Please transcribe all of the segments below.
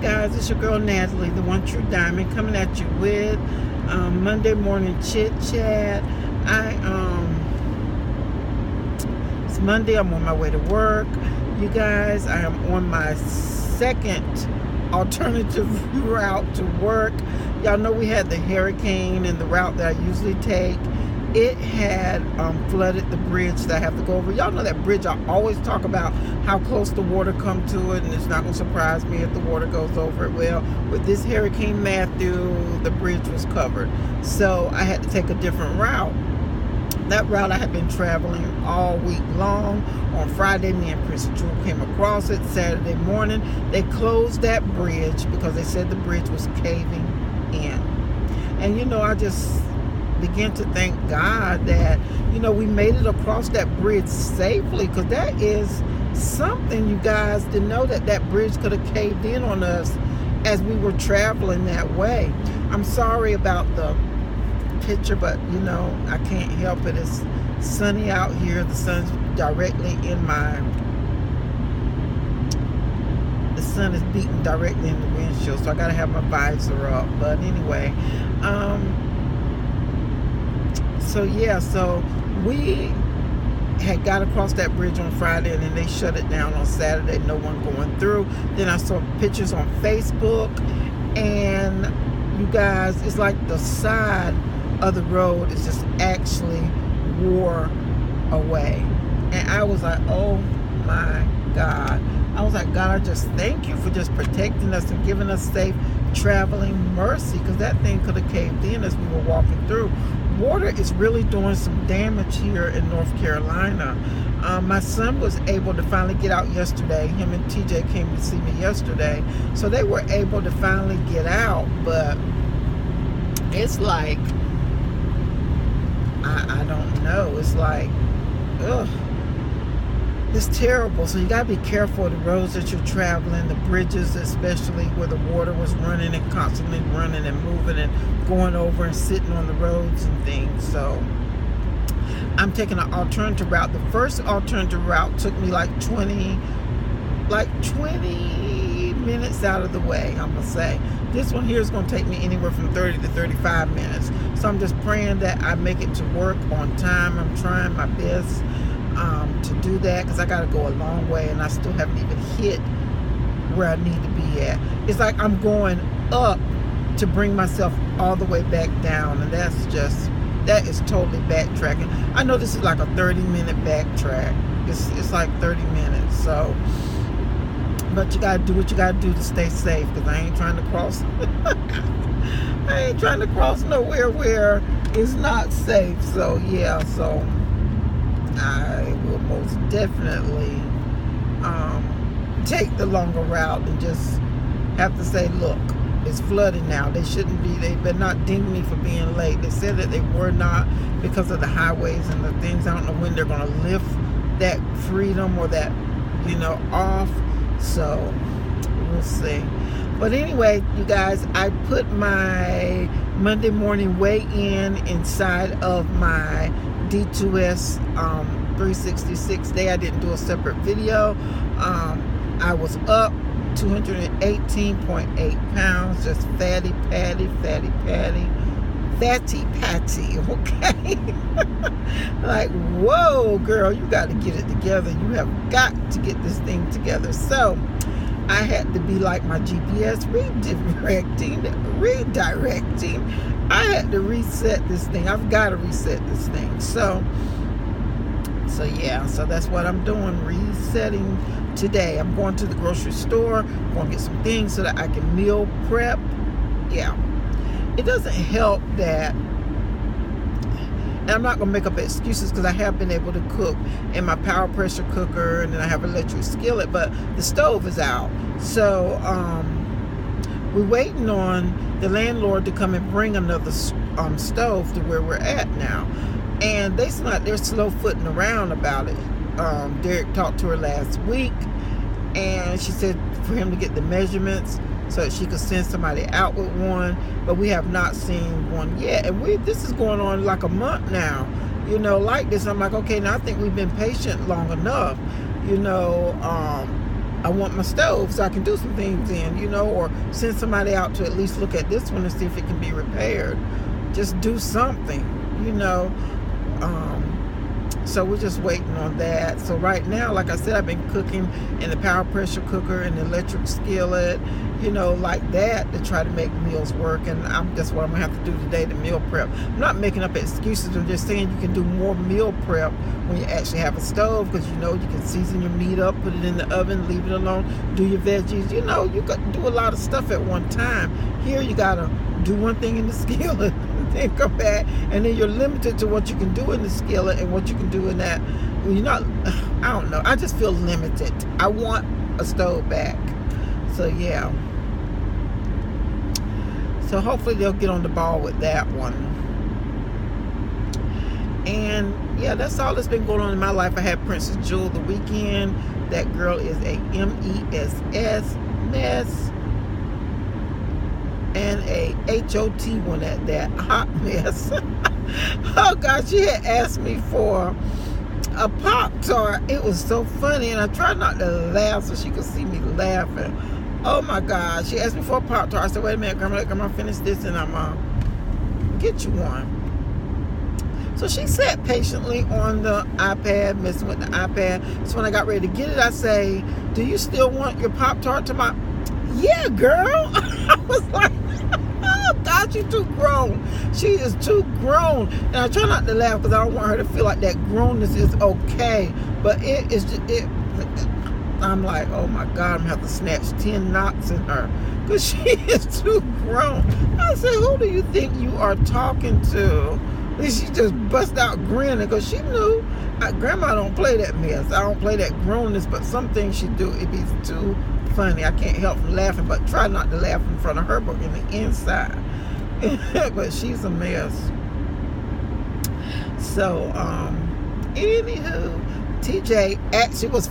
guys, it's your girl Natalie, the One True Diamond, coming at you with Monday morning chit chat. It's Monday. I'm on my way to work. You guys, I am on my second alternative route to work. Y'all know we had the hurricane, and the route that I usually take, it had flooded the bridge that I have to go over. Y'all know that bridge, I always talk about how close the water come to it, and it's not going to surprise me if the water goes over it. Well, with this Hurricane Matthew, the bridge was covered. So I had to take a different route. That route I had been traveling all week long. On Friday, me and Prince Jewel came across it. Saturday morning, they closed that bridge because they said the bridge was caving in. And you know, I just begin to thank God that, you know, we made it across that bridge safely, because that is something, you guys, to know that that bridge could have caved in on us as we were traveling that way. I'm sorry about the picture, but you know, I can't help it. It's sunny out here. The sun's directly in the sun is beating directly in the windshield, so I gotta have my visor up. But anyway, so yeah, so we had got across that bridge on Friday, and then they shut it down on Saturday, no one going through. Then I saw pictures on Facebook, and you guys, it's like the side of the road is just actually wore away. And I was like, oh my God. I was like, God, I just thank you for just protecting us and giving us safe traveling mercy, because that thing could have caved in as we were walking through. Water is really doing some damage here in North Carolina. My son was able to finally get out yesterday. Him and TJ came to see me yesterday, so they were able to finally get out. But it's like, I don't know. It's like, ugh. It's terrible. So you gotta be careful of the roads that you're traveling, the bridges, especially where the water was running and constantly running and moving and going over and sitting on the roads and things. So I'm taking an alternative route. The first alternative route took me like 20 minutes out of the way, I'm gonna say. This one here is gonna take me anywhere from 30 to 35 minutes. So I'm just praying that I make it to work on time. I'm trying my best to do that, because I got to go a long way, and I still haven't even hit where I need to be at. It's like I'm going up to bring myself all the way back down, and that is totally backtracking. I know this is like a 30-minute backtrack. It's like 30 minutes. So, but you got to do what you got to do to stay safe, because I ain't trying to cross I ain't trying to cross nowhere where it's not safe. So yeah, so I will most definitely take the longer route and just have to say, look, it's flooding now. They shouldn't be. They better not ding me for being late. They said that they were not, because of the highways and the things. I don't know when they're going to lift that freedom or that, you know, off. So we'll see. But anyway, you guys, I put my Monday morning weigh-in inside of my D2S 366 day. I didn't do a separate video. I was up 218.8 pounds, just fatty patty, okay? Like, whoa, girl, you got to get it together. You have got to get this thing together. So I had to be like my GPS, redirecting. I had to reset this thing. I've got to reset this thing. So yeah, so that's what I'm doing, resetting today. I'm going to the grocery store, going to get some things so that I can meal prep. Yeah, it doesn't help that, and I'm not going to make up excuses, because I have been able to cook in my power pressure cooker, and then I have an electric skillet, but the stove is out. So we're waiting on the landlord to come and bring another stove to where we're at now. And they're slow footing around about it. Derek talked to her last week, and she said for him to get the measurements so that she could send somebody out with one, but we have not seen one yet. And this is going on like a month now, you know, like this. I'm like, okay, now I think we've been patient long enough, you know. I want my stove so I can do some things in, you know, or send somebody out to at least look at this one and see if it can be repaired. Just do something, you know. So we're just waiting on that. So right now, like I said, I've been cooking in the power pressure cooker and the electric skillet, you know, like that, to try to make meals work. And that's what I'm gonna have to do today, to meal prep. I'm not making up excuses. I'm just saying you can do more meal prep when you actually have a stove, because you know you can season your meat up, put it in the oven, leave it alone, do your veggies. You know, you got to do a lot of stuff at one time. Here you gotta do one thing in the skillet, then come back, and then you're limited to what you can do in the skillet and what you can do in that. You're not, I don't know, I just feel limited. I want a stove back. So yeah, so hopefully they'll get on the ball with that one. And yeah, that's all that's been going on in my life. I had Princess Jewel the weekend. That girl is a mess, and a HOT one at that, hot mess. Oh God, she had asked me for a Pop-Tart. It was so funny, and I tried not to laugh so she could see me laughing. Oh my God, she asked me for a Pop-Tart. I said, wait a minute, Grandma, let Grandma finish this and I'm get you one. So she sat patiently on the iPad, messing with the iPad. So when I got ready to get it, I say, do you still want your Pop-Tart to my... Yeah, girl. I was like, oh God, you're too grown. She is too grown. And I try not to laugh because I don't want her to feel like that grownness is okay. But it is just, I'm like, oh my God, I'm going to have to snatch 10 knots in her, because she is too grown. I said, who do you think you are talking to? And she just bust out grinning, because she knew Grandma don't play that mess. I don't play that grownness, but some things she do, it be too funny. I can't help from laughing, but try not to laugh in front of her, but in the inside. But she's a mess. So, anywho, TJ actually was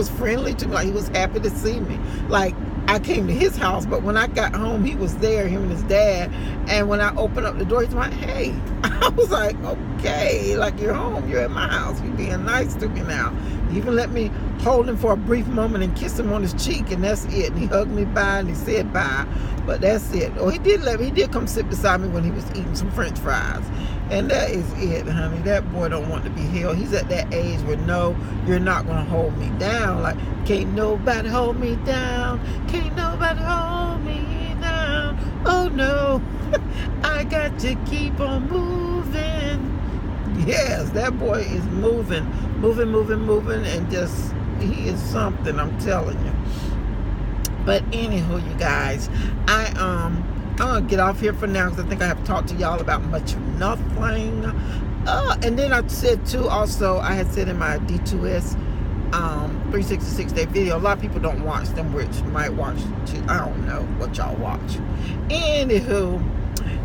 friendly to me. Like, he was happy to see me. Like, I came to his house, but when I got home, he was there, him and his dad. And when I opened up the door, he's like, hey. I was like, okay, like, you're home, you're at my house, you're being nice to me now. He even let me hold him for a brief moment and kiss him on his cheek, and that's it. And he hugged me bye, and he said bye, but that's it. Oh, he did come sit beside me when he was eating some French fries. And that is it, honey. That boy don't want to be held. He's at that age where, no, you're not going to hold me down. Like, can't nobody hold me down. Can't nobody hold me down. Oh, no. I got to keep on moving. Yes, that boy is moving, and just, he is something, I'm telling you. But anywho, you guys, I'm gonna get off here for now, because I think I have talked to y'all about much of nothing. And then I said too, also, I had said in my D2S 366-day video, a lot of people don't watch them, which might watch too. I don't know what y'all watch. Anywho,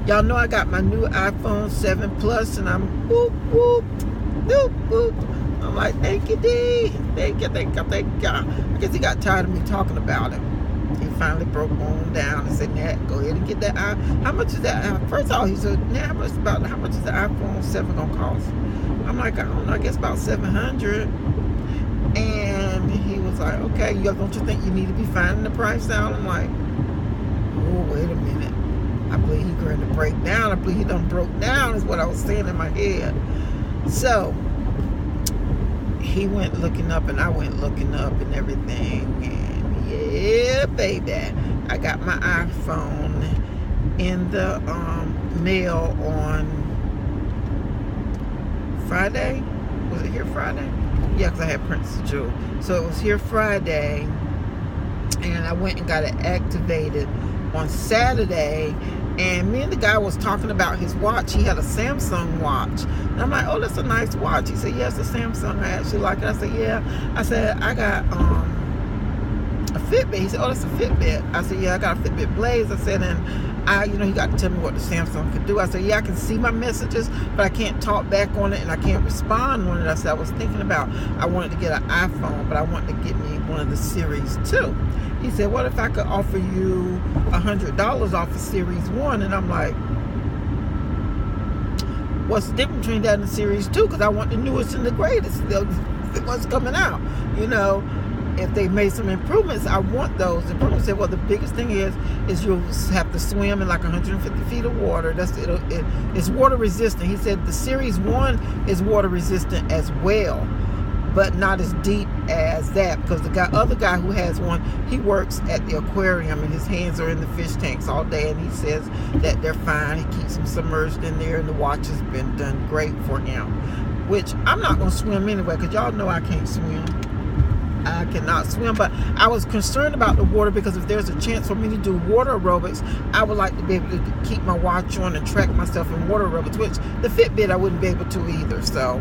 y'all know I got my new iPhone 7 Plus, and I'm whoop whoop whoop whoop. I'm like, thank you, D. Thank you. I guess he got tired of me talking about it. He finally broke on down and said, Nat, go ahead and get that. How much is that? First of all, he said, Nat, how much is the iPhone 7 gonna cost? I'm like, I don't know, I guess about $700. And he was like, okay, don't you think you need to be finding the price out? I'm like, oh, wait a minute. I believe he's going to break down. I believe he done broke down, is what I was saying in my head. So he went looking up, and I went looking up and everything. And yeah, baby, I got my iPhone in the mail on Friday. Was it here Friday? Yeah, because I had Princess Jewel. So it was here Friday, and I went and got it activated on Saturday. And me and the guy was talking about his watch. He had a Samsung watch. And I'm like, oh, that's a nice watch. He said, yes, it's a Samsung. I actually like it. I said, yeah. I said, I got a Fitbit. He said, oh, that's a Fitbit. I said, yeah, I got a Fitbit Blaze. I said, and he got to tell me what the Samsung could do. I said, yeah, I can see my messages, but I can't talk back on it, and I can't respond on it. I said, I was thinking about, I wanted to get an iPhone, but I wanted to get me one of the Series 2. He said, what if I could offer you $100 off of Series 1? And I'm like, what's the difference between that and the Series 2? Because I want the newest and the greatest, what's coming out, you know. if they made some improvements, I want those. The improvements said, well, the biggest thing is you'll have to swim in like 150 feet of water. It's water resistant. He said the Series 1 is water resistant as well, but not as deep as that, because the other guy who has one, he works at the aquarium and his hands are in the fish tanks all day, and he says that they're fine. He keeps them submerged in there, and the watch has been done great for him, which I'm not going to swim anyway, because y'all know I can't swim. I cannot swim, but I was concerned about the water, because if there's a chance for me to do water aerobics, I would like to be able to keep my watch on and track myself in water aerobics, which the Fitbit I wouldn't be able to either. So,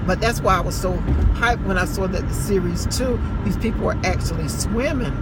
but that's why I was so hyped when I saw that the Series 2, these people were actually swimming.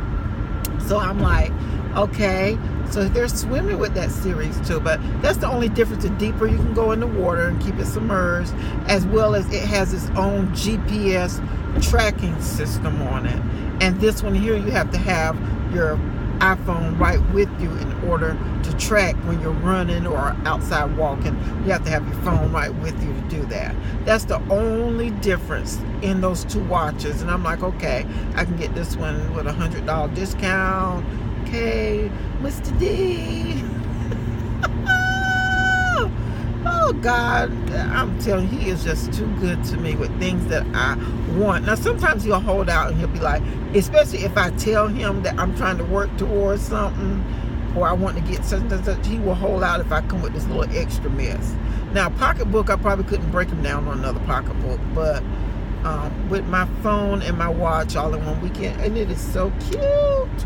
So I'm like, okay, so they're swimming with that Series 2, but that's the only difference. The deeper you can go in the water and keep it submerged, as well as it has its own GPS tracking system on it. And this one here, you have to have your iPhone right with you in order to track when you're running or outside walking. You have to have your phone right with you to do that. That's the only difference in those two watches. And I'm like, okay, I can get this one with $100 discount. Okay, Mr. D. Oh God, I'm telling you, he is just too good to me with things that I want. Now sometimes he'll hold out and he'll be like, especially if I tell him that I'm trying to work towards something, or I want to get such and such, he will hold out if I come with this little extra mess. Now pocketbook, I probably couldn't break him down on another pocketbook, but with my phone and my watch all in one weekend, and it is so cute.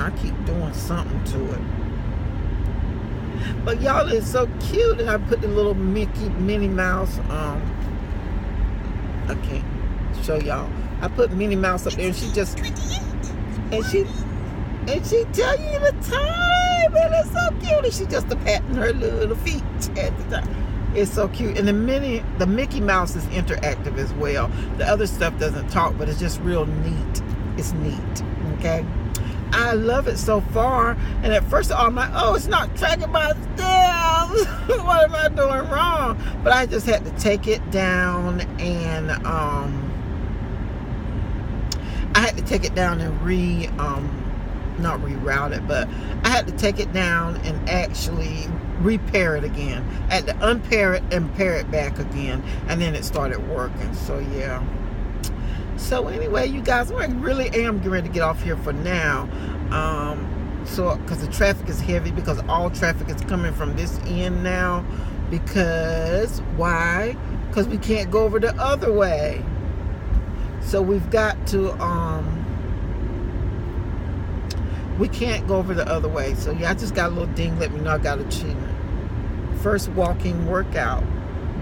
I keep doing something to it. But y'all, it's so cute. And I put the little Minnie Mouse, I can't show y'all. I put Minnie Mouse up there, and she just, and she tell you the time, and it's so cute. And she just patting her little feet at the time. It's so cute. And the Mickey Mouse is interactive as well. The other stuff doesn't talk, but it's just real neat. It's neat, okay? I love it so far. And at first I'm like, oh, it's not tracking my steps. What am I doing wrong? But I just had to take it down and I had to take it down and not reroute it, but I had to take it down and actually repair it again. I had to unpair it and pair it back again, and then it started working. So yeah. So anyway, you guys, I really am getting ready to get off here for now. So because the traffic is heavy, because all traffic is coming from this end now. Because why? Because we can't go over the other way. So we've got to we can't go over the other way. So yeah, I just got a little ding, let me know I got achievement. First walking workout.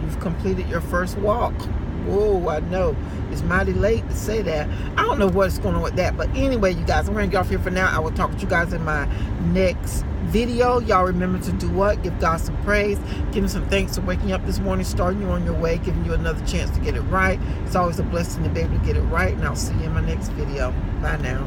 You've completed your first walk. Whoa, I know it's mighty late to say that. I don't know what's going on with that, but anyway, you guys, I'm going to get off here for now. I will talk to you guys in my next video. Y'all remember to do what? Give God some praise. Give him some thanks for waking up this morning, starting you on your way, giving you another chance to get it right. It's always a blessing to be able to get it right, and I'll see you in my next video. Bye now.